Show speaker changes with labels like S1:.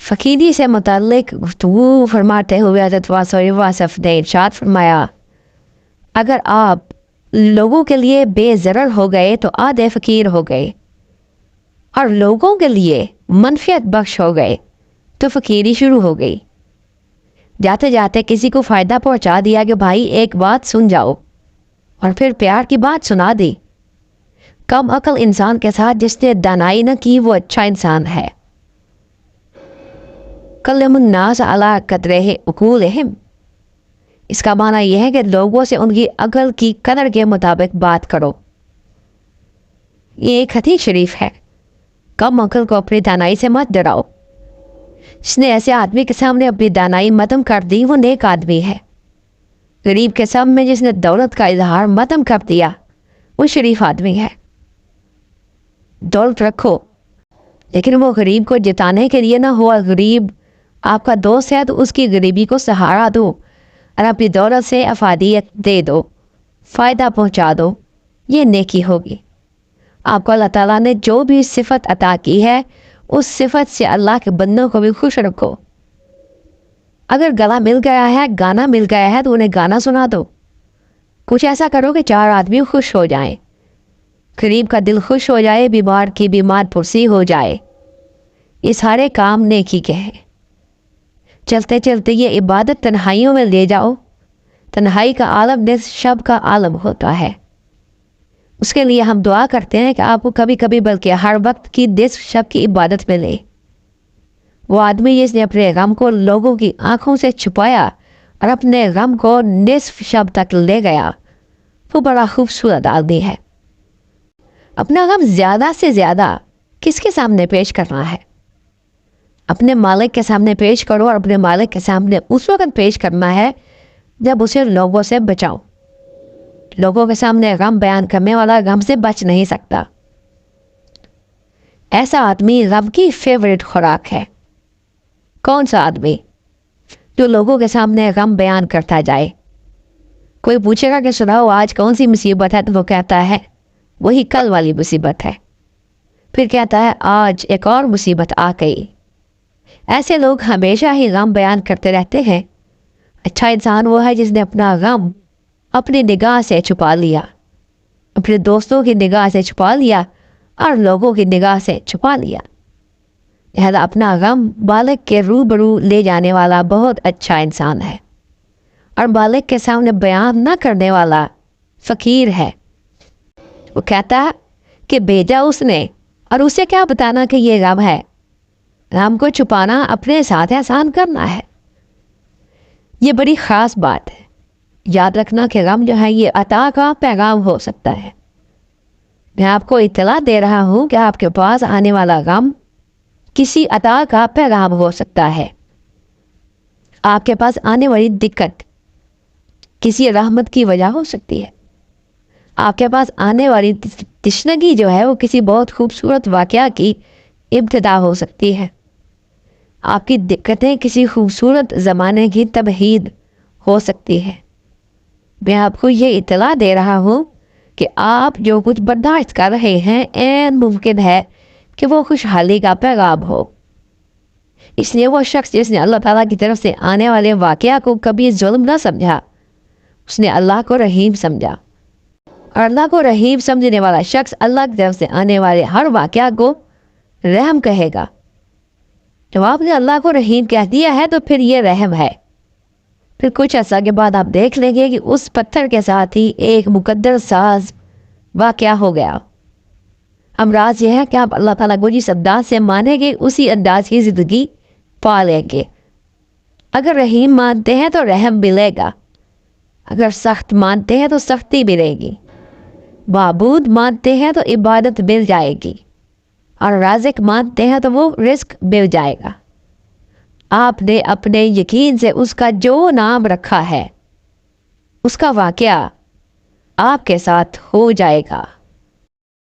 S1: فقیری سے متعلق گفتگو فرماتے ہوئے حضرت واصف نے ارشاد فرمایا، اگر آپ لوگوں کے لیے بے ضرر ہو گئے تو آدھے فقیر ہو گئے، اور لوگوں کے لیے منفعت بخش ہو گئے تو فقیری شروع ہو گئی۔ جاتے جاتے کسی کو فائدہ پہنچا دیا کہ بھائی ایک بات سن جاؤ، اور پھر پیار کی بات سنا دی۔ کم عقل انسان کے ساتھ جس نے دانائی نہ کی وہ اچھا انسان ہے۔ کلم الناس علی قدرہ عقولہم، اس کا معنی یہ ہے کہ لوگوں سے ان کی عقل کی قدر کے مطابق بات کرو۔ یہ ایک حدیث شریف ہے، کم عقل کو اپنی دانائی سے مت ڈراؤ۔ جس نے ایسے آدمی کے سامنے اپنی دانائی متم کر دی وہ نیک آدمی ہے۔ غریب کے سامنے جس نے دولت کا اظہار متم کر دیا وہ شریف آدمی ہے۔ دولت رکھو لیکن وہ غریب کو جتانے کے لیے نہ ہو۔ غریب آپ کا دوست ہے تو اس کی غریبی کو سہارا دو، اور اپنی دولت سے افادیت دے دو، فائدہ پہنچا دو، یہ نیکی ہوگی۔ آپ کو اللہ تعالیٰ نے جو بھی صفت عطا کی ہے اس صفت سے اللہ کے بندوں کو بھی خوش رکھو۔ اگر گلا مل گیا ہے، گانا مل گیا ہے تو انہیں گانا سنا دو۔ کچھ ایسا کرو کہ 4 آدمی خوش ہو جائیں، غریب کا دل خوش ہو جائے، بیمار کی بیمار پرسی ہو جائے۔ یہ سارے کام نیکی کے ہیں۔ چلتے چلتے یہ عبادت تنہائیوں میں لے جاؤ۔ تنہائی کا عالم نصف شب کا عالم ہوتا ہے۔ اس کے لیے ہم دعا کرتے ہیں کہ آپ کو کبھی کبھی بلکہ ہر وقت کی نصف شب کی عبادت میں لے۔ وہ آدمی جس نے اپنے غم کو لوگوں کی آنکھوں سے چھپایا اور اپنے غم کو نصف شب تک لے گیا، وہ بڑا خوبصورت آدمی ہے۔ اپنا غم زیادہ سے زیادہ کس کے سامنے پیش کرنا ہے؟ اپنے مالک کے سامنے پیش کرو، اور اپنے مالک کے سامنے اس وقت پیش کرنا ہے جب اسے لوگوں سے بچاؤ۔ لوگوں کے سامنے غم بیان کرنے والا غم سے بچ نہیں سکتا۔ ایسا آدمی غم کی فیورٹ خوراک ہے۔ کون سا آدمی؟ جو لوگوں کے سامنے غم بیان کرتا جائے۔ کوئی پوچھے گا کہ سناؤ آج کون سی مصیبت ہے، تو وہ کہتا ہے وہی کل والی مصیبت ہے۔ پھر کہتا ہے آج ایک اور مصیبت آ گئی۔ ایسے لوگ ہمیشہ ہی غم بیان کرتے رہتے ہیں۔ اچھا انسان وہ ہے جس نے اپنا غم اپنی نگاہ سے چھپا لیا، اپنے دوستوں کی نگاہ سے چھپا لیا، اور لوگوں کی نگاہ سے چھپا لیا۔ لہذا اپنا غم بالغ کے روبرو لے جانے والا بہت اچھا انسان ہے، اور بالغ کے سامنے بیان نہ کرنے والا فقیر ہے۔ وہ کہتا ہے کہ بھیجا اس نے، اور اسے کیا بتانا کہ یہ غم ہے۔ غم کو چھپانا اپنے ساتھ احسان کرنا ہے۔ یہ بڑی خاص بات ہے۔ یاد رکھنا کہ غم جو ہے یہ عطا کا پیغام ہو سکتا ہے۔ میں آپ کو اطلاع دے رہا ہوں کہ آپ کے پاس آنے والا غم کسی عطا کا پیغام ہو سکتا ہے۔ آپ کے پاس آنے والی دقت کسی رحمت کی وجہ ہو سکتی ہے۔ آپ کے پاس آنے والی تشنگی جو ہے وہ کسی بہت خوبصورت واقعہ کی ابتدا ہو سکتی ہے۔ آپ کی دقتیں کسی خوبصورت زمانے کی تمہید ہو سکتی ہے۔ میں آپ کو یہ اطلاع دے رہا ہوں کہ آپ جو کچھ برداشت کر رہے ہیں عین ممکن ہے کہ وہ خوشحالی کا پیغام ہو۔ اس لیے وہ شخص جس نے اللہ تعالیٰ کی طرف سے آنے والے واقعہ کو کبھی ظلم نہ سمجھا، اس نے اللہ کو رحیم سمجھا، اور اللہ کو رحیم سمجھنے والا شخص اللہ کی طرف سے آنے والے ہر واقعہ کو رحم کہے گا۔ جب آپ نے اللہ کو رحیم کہہ دیا ہے تو پھر یہ رحم ہے۔ پھر کچھ عرصہ کے بعد آپ دیکھ لیں گے کہ اس پتھر کے ساتھ ہی ایک مقدر ساز واقعہ ہو گیا۔ امراض یہ ہے کہ آپ اللہ تعالیٰ کو جس انداز سے مانیں گے اسی انداز کی زندگی پا لیں گے۔ اگر رحیم مانتے ہیں تو رحم ملے گا، اگر سخت مانتے ہیں تو سختی ملے گی، معبود مانتے ہیں تو عبادت مل جائے گی، اور رازق مانتے ہیں تو وہ رزق مل جائے گا۔ آپ نے اپنے یقین سے اس کا جو نام رکھا ہے اس کا واقعہ آپ کے ساتھ ہو جائے گا۔